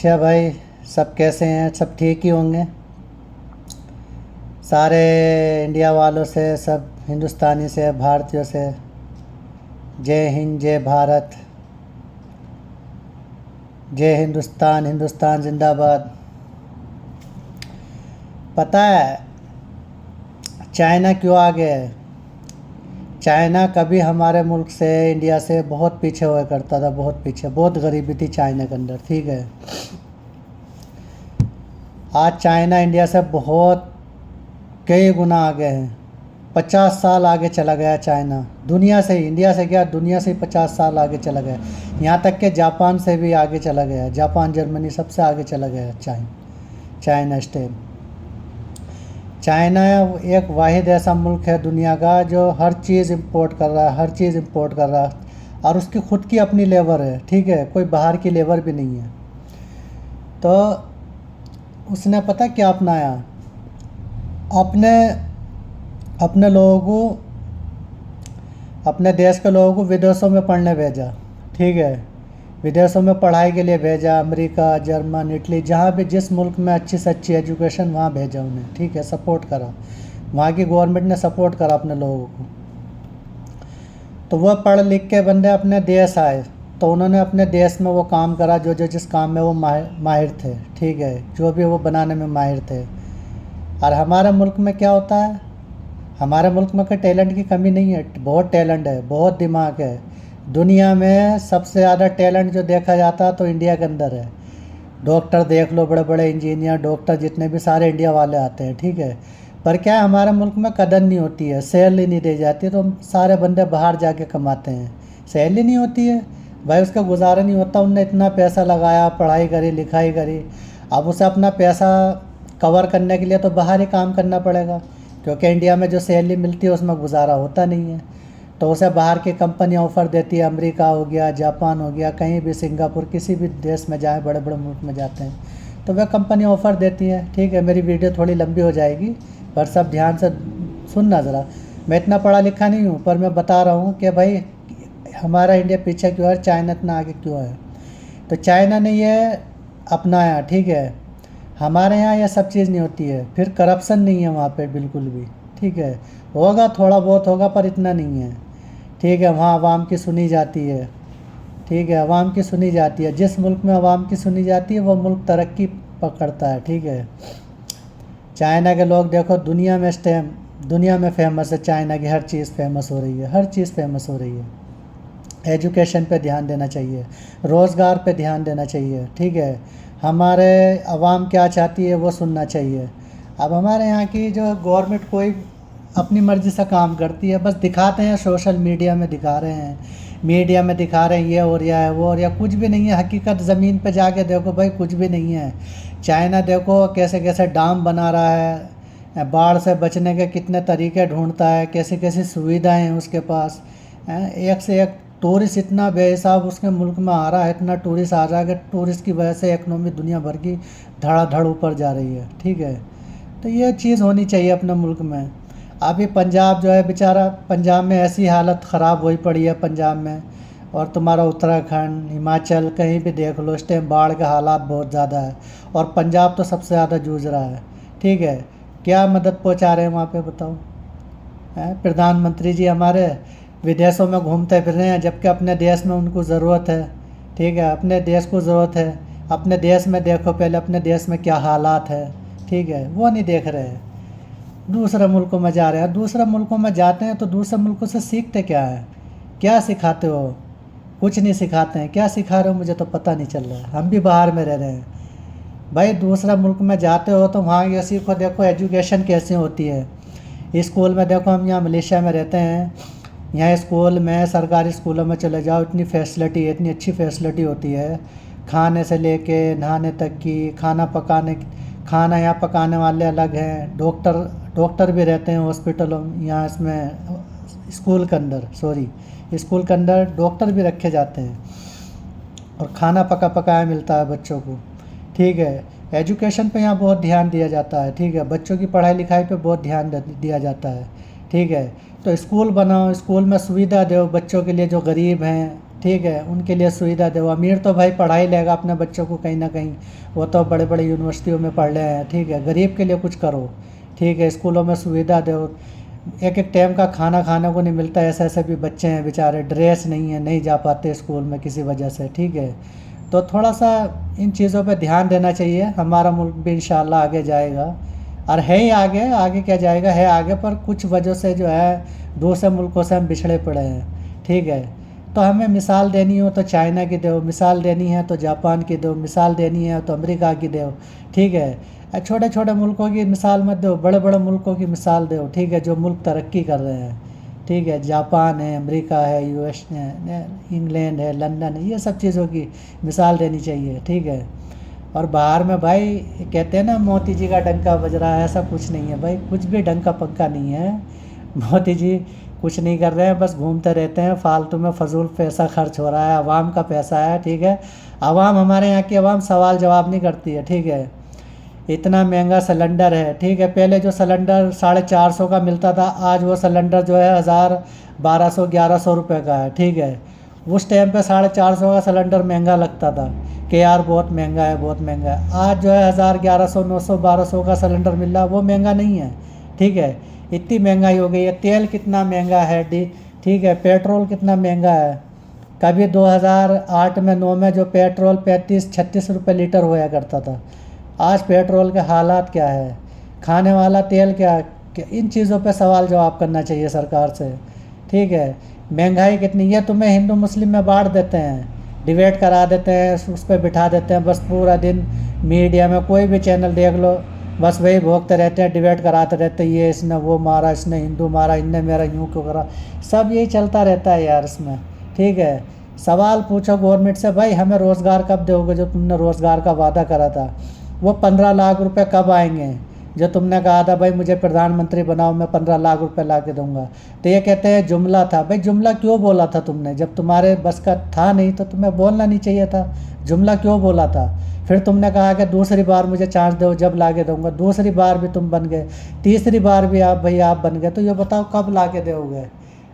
अच्छा भाई, सब कैसे हैं? सब ठीक ही होंगे। सारे इंडिया वालों से, सब हिंदुस्तानी से, भारतीयों से जय हिंद, जय भारत, जय हिंदुस्तान, हिंदुस्तान जिंदाबाद। पता है चाइना क्यों आगे है? चाइना कभी हमारे मुल्क से, इंडिया से बहुत पीछे हुआ करता था, बहुत पीछे, बहुत गरीबी थी चाइना के अंदर, ठीक है। आज चाइना इंडिया से बहुत कई गुना आगे हैं। 50 साल आगे चला गया चाइना, दुनिया से ही, इंडिया से क्या, दुनिया से ही 50 साल आगे चला गया। यहाँ तक कि जापान से भी आगे चला गया, जापान, जर्मनी सबसे आगे चला गया चाइना स्टेट। चाइना एक वाहिद ऐसा मुल्क है दुनिया का जो हर चीज़ इंपोर्ट कर रहा है, हर चीज़ इंपोर्ट कर रहा है, और उसकी खुद की अपनी लेबर है, ठीक है, कोई बाहर की लेबर भी नहीं है। तो उसने पता क्या अपनाया, अपने अपने लोगों को, अपने देश के लोगों को विदेशों में पढ़ने भेजा, ठीक है, विदेशों में पढ़ाई के लिए भेजा, अमेरिका, जर्मन, इटली, जहाँ भी जिस मुल्क में अच्छी से अच्छी एजुकेशन, वहाँ भेजा उन्हें, ठीक है, सपोर्ट करा, वहाँ की गवर्नमेंट ने सपोर्ट करा अपने लोगों को। तो वह पढ़ लिख के बंदे अपने देश आए, तो उन्होंने अपने देश में वो काम करा जो जो जिस काम में वो माहिर थे, ठीक है, जो भी वो बनाने में माहिर थे। और हमारे मुल्क में क्या होता है, हमारे मुल्क में कोई टैलेंट की कमी नहीं है, बहुत टैलेंट है, बहुत दिमाग है। दुनिया में सबसे ज़्यादा टैलेंट जो देखा जाता है तो इंडिया के अंदर है। डॉक्टर देख लो, बड़े बड़े इंजीनियर, डॉक्टर, जितने भी सारे इंडिया वाले आते हैं, ठीक है। पर क्या है, हमारे मुल्क में कदर नहीं होती है, सैलरी नहीं दी जाती, तो हम सारे बंदे बाहर जाके कमाते हैं। सैलरी नहीं होती है भाई, उसका गुजारा नहीं होता। उनने इतना पैसा लगाया, पढ़ाई करी, लिखाई करी, अब उसे अपना पैसा कवर करने के लिए तो बाहर ही काम करना पड़ेगा, क्योंकि इंडिया में जो सैलरी मिलती है उसमें गुजारा होता नहीं है। तो उसे बाहर की कंपनियां ऑफ़र देती है, अमेरिका हो गया, जापान हो गया, कहीं भी, सिंगापुर, किसी भी देश में जाएं, बड़े बड़े मुल्क में जाते हैं तो वह कंपनी ऑफ़र देती है, ठीक है। मेरी वीडियो थोड़ी लंबी हो जाएगी, पर सब ध्यान से सुनना ज़रा। मैं इतना पढ़ा लिखा नहीं हूँ, पर मैं बता रहा हूँ कि भाई हमारा इंडिया पीछे क्यों है, चाइना इतना आगे क्यों है। तो चाइना ने ये अपनाया, ठीक है। हमारे यहाँ यह सब चीज़ नहीं होती है, फिर करप्शन नहीं है वहाँ पे बिल्कुल भी, ठीक है। होगा, थोड़ा बहुत होगा, पर इतना नहीं है, ठीक है। वहाँ आवाम की सुनी जाती है, ठीक है, आवाम की सुनी जाती है। जिस मुल्क में आवाम की सुनी जाती है वो मुल्क तरक्की पकड़ता है, ठीक है। चाइना के लोग देखो, दुनिया में फेमस है, चाइना की हर चीज़ फेमस हो रही है, हर चीज़ फेमस हो रही है। एजुकेशन पे ध्यान देना चाहिए, रोज़गार पे ध्यान देना चाहिए, ठीक है। हमारे आवाम क्या चाहती है वो सुनना चाहिए। अब हमारे यहाँ की जो गवर्नमेंट कोई अपनी मर्ज़ी से काम करती है, बस दिखाते हैं, सोशल मीडिया में दिखा रहे हैं, मीडिया में दिखा रहे हैं ये हो रहा है, वो हो रहा है, कुछ भी नहीं है। हकीकत ज़मीन पे जाके देखो भाई, कुछ भी नहीं है। चाइना देखो कैसे कैसे डैम बना रहा है, बाढ़ से बचने के कितने तरीके ढूंढता है, कैसी कैसी सुविधाएं हैं उसके पास, एक से एक टूरिस्ट इतना बेहिसाब उसके मुल्क में आ रहा है, इतना टूरिस्ट आ रहा है कि टूरिस्ट की वजह से इकनॉमी दुनिया भर की धड़ाधड़ ऊपर जा रही है, ठीक है। तो ये चीज़ होनी चाहिए अपने मुल्क में। अभी पंजाब जो है बेचारा, पंजाब में ऐसी हालत ख़राब हुई पड़ी है पंजाब में, और तुम्हारा उत्तराखंड, हिमाचल, कहीं भी देख लो, इस टाइम बाढ़ के हालात बहुत ज़्यादा है, और पंजाब तो सबसे ज़्यादा जूझ रहा है, ठीक है। क्या मदद पहुंचा रहे हैं वहाँ पे बताओ? प्रधानमंत्री जी हमारे विदेशों में घूमते फिर रहे हैं, जबकि अपने देश में उनको ज़रूरत है, ठीक है, अपने देश को ज़रूरत है। अपने देश में देखो पहले, अपने देश में क्या हालात है, ठीक है, वो नहीं देख रहे हैं। दूसरे मुल्कों में जा रहे हैं, दूसरे मुल्कों में जाते हैं तो दूसरे मुल्कों से सीखते क्या है, क्या सिखाते हो? कुछ नहीं सिखाते हैं। क्या सिखा रहे हो मुझे तो पता नहीं चल रहा है, हम भी बाहर में रह रहे हैं भाई। दूसरा मुल्क में जाते हो तो वहाँ ये सीखो, देखो एजुकेशन कैसे होती है। स्कूल में देखो, हम यहाँ मलेशिया में रहते हैं, यहाँ स्कूल में, सरकारी स्कूलों में चले जाओ, इतनी फैसिलिटी है, इतनी अच्छी फैसिलिटी होती है, खाने से लेके नहाने तक की, खाना यहाँ पकाने वाले अलग हैं, डॉक्टर भी रहते हैं हॉस्पिटलों में, यहाँ इसमें स्कूल के अंदर, स्कूल के अंदर डॉक्टर भी रखे जाते हैं, और खाना पकाया मिलता है बच्चों को, ठीक है। एजुकेशन पे यहाँ बहुत ध्यान दिया जाता है, ठीक है, बच्चों की पढ़ाई लिखाई पे बहुत ध्यान दिया जाता है, ठीक है। तो स्कूल बनाओ, स्कूल में सुविधा दो बच्चों के लिए जो गरीब हैं, ठीक है, उनके लिए सुविधा दो। अमीर तो भाई पढ़ा ही लेगा अपने बच्चों को कहीं ना कहीं, वो तो बड़े बड़े यूनिवर्सिटियों में पढ़ रहे हैं, ठीक है। गरीब के लिए कुछ करो, ठीक है, स्कूलों में सुविधा दो। एक एक टाइम का खाना खाने को नहीं मिलता, ऐसे ऐसे भी बच्चे हैं बेचारे, ड्रेस नहीं है, नहीं जा पाते स्कूल में किसी वजह से, ठीक है। तो थोड़ा सा इन चीज़ों पे ध्यान देना चाहिए, हमारा मुल्क भी इंशाल्लाह आगे जाएगा। और है ही आगे, आगे क्या जाएगा, है आगे, पर कुछ वजह से जो है दूसरे मुल्कों से हम बिछड़े पड़े हैं, ठीक है। तो हमें मिसाल देनी हो तो चाइना की दो, मिसाल देनी है तो जापान की दो, मिसाल देनी है तो अमेरिका की दो, ठीक है। छोटे छोटे मुल्कों की मिसाल मत दो, बड़े बड़े मुल्कों की मिसाल दो, ठीक है, जो मुल्क तरक्की कर रहे हैं, ठीक है। जापान है, अमेरिका है, यूएस है, इंग्लैंड है, लंदन है, ये सब चीज़ों की मिसाल देनी चाहिए, ठीक है। और बाहर में भाई कहते हैं ना मोती जी का डंका बज रहा है, ऐसा कुछ नहीं है भाई, कुछ भी डंका पंका नहीं है। मोती जी कुछ नहीं कर रहे हैं, बस घूमते रहते हैं, फालतू में फजूल पैसा खर्च हो रहा है, आवाम का पैसा है, ठीक है। आवाम, हमारे यहाँ की आवाम सवाल जवाब नहीं करती है, ठीक है। इतना महंगा सिलेंडर है, ठीक है। पहले जो सिलेंडर 450 का मिलता था, आज वो सिलेंडर जो है 1000, 1200, 1100 रुपये का है, ठीक है। उस टाइम पे 450 का सिलेंडर महंगा लगता था कि यार बहुत महंगा है, बहुत महंगा है। आज जो है 1000, 1100, 900, 1200 का सिलेंडर मिल रहा है, वो महंगा नहीं है, ठीक है। इतनी महंगाई हो गई है, तेल कितना महंगा है, ठीक है, पेट्रोल कितना महंगा है। कभी 2008 में 9 में जो पेट्रोल 35-36 रुपये लीटर होया करता था, आज पेट्रोल के हालात क्या है, खाने वाला तेल क्या, इन चीज़ों पे सवाल जवाब करना चाहिए सरकार से, ठीक है। महंगाई कितनी है, तुम्हें हिंदू मुस्लिम में बांट देते हैं, डिबेट करा देते हैं, उस पर बिठा देते हैं, बस पूरा दिन मीडिया में कोई भी चैनल देख लो, बस वही भोगते रहते हैं, डिबेट कराते रहते हैं, ये इसने वो मारा, इसने हिंदू मारा, इनने मेरा यूँ क्यों करा, सब यही चलता रहता है यार इसमें, ठीक है। सवाल पूछो गवर्नमेंट से, भाई हमें रोज़गार कब दोगे, जो तुमने रोज़गार का वादा करा था, वो 15 लाख रुपए कब आएंगे, जो तुमने कहा था भाई मुझे प्रधानमंत्री बनाओ, मैं 15 लाख रुपए ला के दूंगा। तो ये कहते हैं जुमला था, भाई जुमला क्यों बोला था तुमने, जब तुम्हारे बस का था नहीं तो तुम्हें बोलना नहीं चाहिए था, जुमला क्यों बोला था। फिर तुमने कहा कि दूसरी बार मुझे चांस दो, जब ला के दूँगा, दूसरी बार भी तुम बन गए, तीसरी बार भी आप बन गए, तो ये बताओ कब ला के दोगे।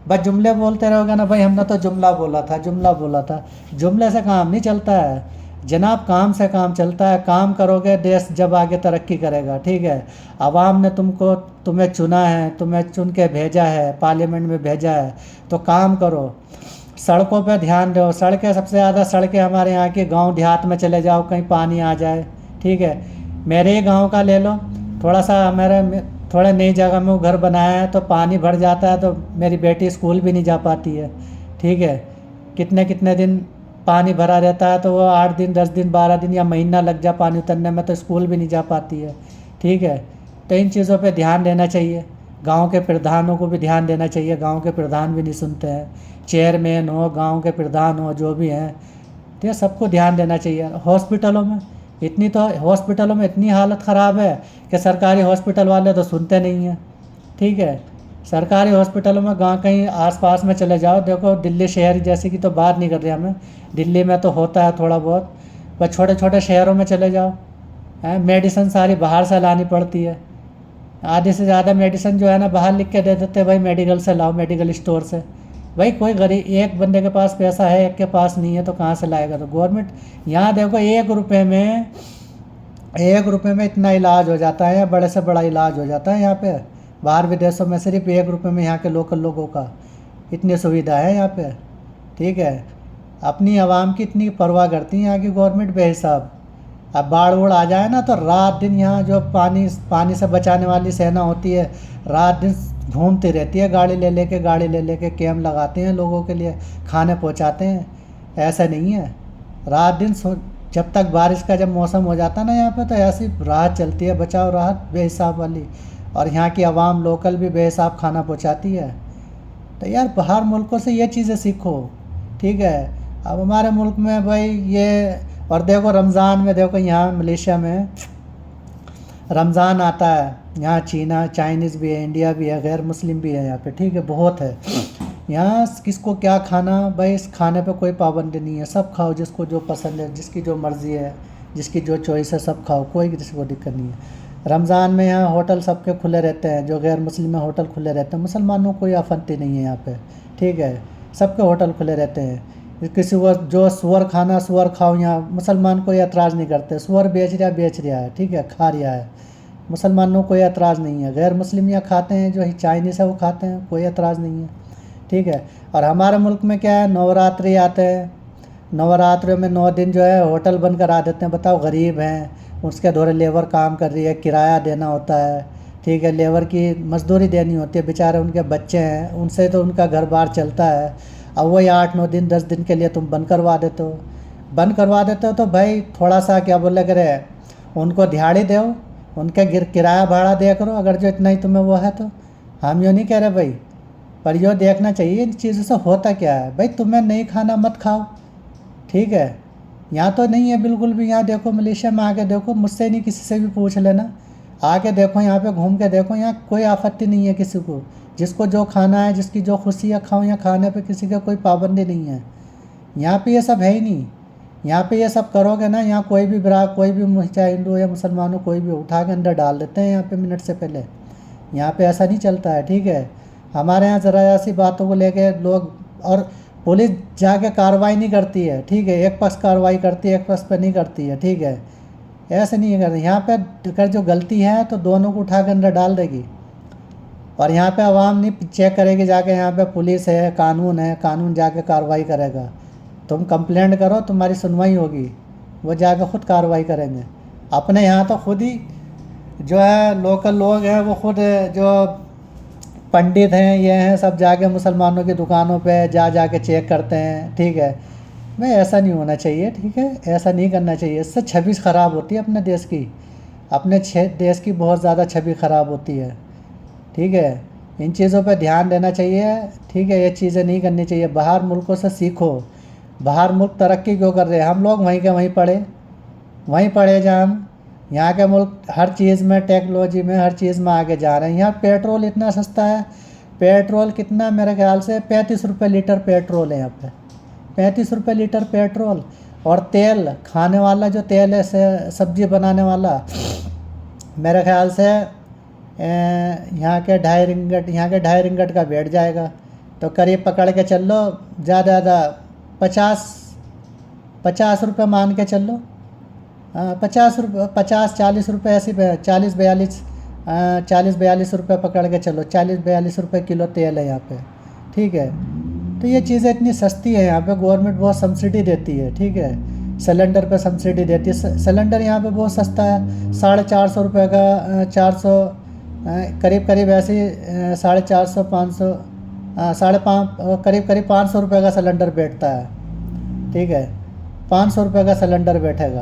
बस जुमले बोलते रहोगे ना, भाई हमने तो जुमला बोला था, जुमला बोला था। जुमले से काम नहीं चलता है जनाब, काम से काम चलता है। काम करोगे देश जब आगे तरक्की करेगा, ठीक है। आवाम ने तुम्हें चुना है, तुम्हें चुन के भेजा है, पार्लियामेंट में भेजा है, तो काम करो। सड़कों पे ध्यान दो, सड़कें सबसे ज़्यादा सड़कें हमारे यहाँ के गांव देहात में चले जाओ, कहीं पानी आ जाए, ठीक है। मेरे ही गांव का ले लो, थोड़ा सा थोड़ा नई जगह में वो घर बनाया है, तो पानी भर जाता है, तो मेरी बेटी स्कूल भी नहीं जा पाती है, ठीक है। कितने कितने दिन पानी भरा रहता है, तो वो 8 दिन, 10 दिन, 12 दिन या महीना लग जा पानी उतरने में, तो स्कूल भी नहीं जा पाती है, ठीक है। तो इन चीज़ों पे ध्यान देना चाहिए, गांव के प्रधानों को भी ध्यान देना चाहिए। गांव के प्रधान भी नहीं सुनते हैं, चेयरमैन हो, गांव के प्रधान हो, जो भी हैं, तो सबको ध्यान देना चाहिए। हॉस्पिटलों में इतनी हालत ख़राब है कि सरकारी हॉस्पिटल वाले तो सुनते नहीं हैं, ठीक है। सरकारी हॉस्पिटलों में गांव कहीं आसपास में चले जाओ, देखो दिल्ली शहर जैसे की तो बात नहीं कर रहे हमें, दिल्ली में तो होता है थोड़ा बहुत, पर छोटे छोटे शहरों में चले जाओ, मेडिसिन सारी बाहर से लानी पड़ती है। आधे से ज़्यादा मेडिसिन जो है ना बाहर लिख के दे देते हैं, भाई मेडिकल से लाओ, मेडिकल स्टोर से। भाई कोई गरीब, एक बंदे के पास पैसा है, एक के पास नहीं है, तो कहाँ से लाएगा। तो गवर्नमेंट, यहाँ देखो 1 रुपये में इतना इलाज हो जाता है, बड़े से बड़ा इलाज हो जाता है यहाँ पे। बाहर विदेशों में सिर्फ 1 रुपये में यहाँ के लोकल लोगों का इतनी सुविधा है यहाँ पे, ठीक है। अपनी आवाम की इतनी परवाह करती है यहाँ की गवर्नमेंट बेहिसाब। अब बाढ़ वूढ़ आ जाए ना, तो रात दिन यहाँ जो पानी से बचाने वाली सेना होती है, रात दिन घूमती रहती है, गाड़ी ले लेके कैंप लगाते हैं, लोगों के लिए खाने पहुँचाते हैं। ऐसा नहीं है, रात दिन जब तक बारिश का जब मौसम हो जाता है ना यहाँ पे, तो ऐसी राहत चलती है, बचाव राहत बेहिसाब वाली। और यहाँ की आवाम लोकल भी बेहिसाब खाना पहुँचाती है। तो यार बाहर मुल्कों से ये चीज़ें सीखो, ठीक है। अब हमारे मुल्क में भाई ये, और देखो रमज़ान में, देखो यहाँ मलेशिया में रमज़ान आता है, यहाँ चाइनीज़ भी है, इंडिया भी है, गैर मुस्लिम भी है यहाँ पे, ठीक है, बहुत है। यहाँ किसको क्या खाना, भाई इस खाने पे कोई पाबंदी नहीं है, सब खाओ, जिसको जो पसंद है, जिसकी जो मर्ज़ी है, जिसकी जो चॉइस है, सब खाओ, कोई किसी को दिक्कत नहीं है। रमज़ान में यहाँ होटल सबके खुले रहते हैं, जो गैर मुस्लिम है होटल खुले रहते हैं, मुसलमानों को कोई आपत्ति नहीं है यहाँ पे, ठीक है, सबके होटल खुले रहते हैं। किसी को जो सुअर खाना सुअर खाओ, यहाँ मुसलमान कोई एतराज़ नहीं करते, सुअर बेच रहा है, ठीक है, खा रहा है, मुसलमानों को कोई एतराज़ नहीं है। गैर मुस्लिम यहाँ खाते हैं, जो चाइनीज़ है वो खाते हैं, कोई एतराज़ नहीं है, ठीक है। और हमारे मुल्क में क्या है, नवरात्रि आते हैं, नवरात्रि में 9 दिन जो है होटल बंद करा देते हैं। बताओ, गरीब हैं, उसके धोरे लेबर काम कर रही है, किराया देना होता है, ठीक है, लेबर की मजदूरी देनी होती है, बेचारे उनके बच्चे हैं, उनसे तो उनका घर बार चलता है। अब वही 8-9 दिन 10 दिन के लिए तुम बंद करवा देते हो, बंद करवा देते हो तो भाई थोड़ा सा क्या बोले करे, उनको दिहाड़ी दो, उनके किराया भाड़ा दिया करो, अगर जो इतना ही तुम्हें वो है तो। हम यूँ नहीं कह रहे भाई, पर यो देखना चाहिए इन चीज़ों से होता क्या है। भाई तुम्हें नहीं खाना मत खाओ, ठीक है। यहाँ तो नहीं है बिल्कुल भी। यहाँ देखो, मलेशिया में आके देखो, मुझसे नहीं किसी से भी पूछ लेना, आके देखो, यहाँ पे घूम के देखो, यहाँ कोई आपत्ति नहीं है किसी को। जिसको जो खाना है, जिसकी जो खुशी है खाओ, यहाँ खाने पे किसी का कोई पाबंदी नहीं है। यहाँ पे ये सब है ही नहीं। यहाँ पे ये सब करोगे ना, यहाँ कोई भी कोई भी, चाहे हिंदू या मुसलमान हो, कोई भी उठा के अंदर डाल देते हैं यहाँ पे मिनट से पहले। यहाँ पे ऐसा नहीं चलता है, ठीक है। हमारे यहाँ ज़रा ऐसी बातों को लेके लोग, और पुलिस जाके कार्रवाई नहीं करती है, ठीक है, एक पक्ष कार्रवाई करती है, एक पक्ष पे नहीं करती है, ठीक है, ऐसे नहीं करती। यहाँ पे अगर जो गलती है तो दोनों को उठा के अंदर डाल देगी। और यहाँ पे आवाम नहीं चेक करेगी जाके, यहाँ पे पुलिस है, कानून जाके कार्रवाई करेगा। तुम कंप्लेंट करो, तुम्हारी सुनवाई होगी, वो जाके खुद कार्रवाई करेंगे। अपने यहाँ तो खुद ही जो है लोकल लोग हैं, वो खुद जो पंडित हैं, ये हैं, सब जाके मुसलमानों की दुकानों पे जाके चेक करते हैं, ठीक है। भाई ऐसा नहीं होना चाहिए, ठीक है, ऐसा नहीं करना चाहिए। इससे छवि ख़राब होती है अपने देश की, अपने देश की बहुत ज़्यादा छवि ख़राब होती है, ठीक है। इन चीज़ों पे ध्यान देना चाहिए, ठीक है, ये चीज़ें नहीं करनी चाहिए। बाहर मुल्कों से सीखो, बाहर मुल्क तरक्की क्यों कर रहे हैं, हम लोग वहीं के वहीं पढ़े जहाँ हम। यहाँ के मुल्क हर चीज़ में, टेक्नोलॉजी में, हर चीज़ में आगे जा रहे हैं। यहाँ पेट्रोल इतना सस्ता है, पेट्रोल कितना, मेरे ख्याल से 35 रुपये लीटर पेट्रोल है यहाँ पे, 35 रुपये लीटर पेट्रोल। और तेल, खाने वाला जो तेल है, सब्जी बनाने वाला, मेरे ख्याल से यहाँ के 2.5 रिंगट का बैठ जाएगा। तो करीब पकड़ के चल लो, ज़्यादा 50 रुपये मान के चल लो, 50-40 रुपये, ऐसी 40-42 रुपये पकड़ के चलो, 40-42 रुपये किलो तेल है यहाँ पे, ठीक है। तो ये चीज़ें इतनी सस्ती है यहाँ पे, गवर्नमेंट बहुत सब्सिडी देती है, ठीक है, सिलेंडर पे सब्सिडी देती है। सिलेंडर यहाँ पे बहुत सस्ता है, 450 रुपये का, 400 करीब ऐसे 450, 500, 550, करीब 500 रुपये का सिलेंडर बैठता है, ठीक है, 500 रुपये का सिलेंडर बैठेगा,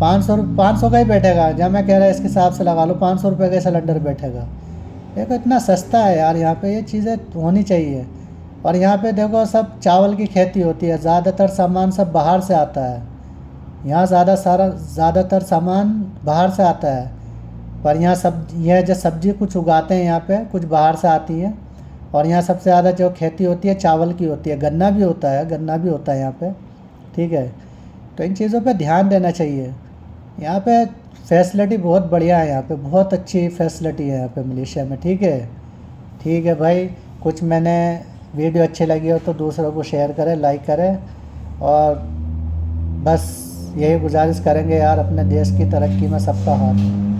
500 का ही बैठेगा, जहाँ मैं कह रहा है इसके हिसाब से लगा लो, 500 रुपये का सिलेंडर बैठेगा। देखो इतना सस्ता है यार, यहाँ पे ये चीज़ें होनी चाहिए। और यहाँ पे देखो, सब चावल की खेती होती है, ज़्यादातर सामान सब बाहर से आता है, यहाँ ज़्यादातर सामान बाहर से आता है। पर यहाँ यह जो सब्ज़ी कुछ उगाते हैं यहाँ पे, कुछ बाहर से आती है। और यहाँ सबसे ज़्यादा जो खेती होती है चावल की होती है, गन्ना भी होता है यहाँ पे, ठीक है। तो इन चीज़ों पे ध्यान देना चाहिए। यहाँ पे फैसिलिटी बहुत बढ़िया है, यहाँ पे बहुत अच्छी फैसिलिटी है यहाँ पे मलेशिया में, ठीक है भाई। कुछ मैंने वीडियो अच्छी लगी हो तो दूसरों को शेयर करें, लाइक करें, और बस यही गुजारिश करेंगे यार, अपने देश की तरक्की में सबका हाथ।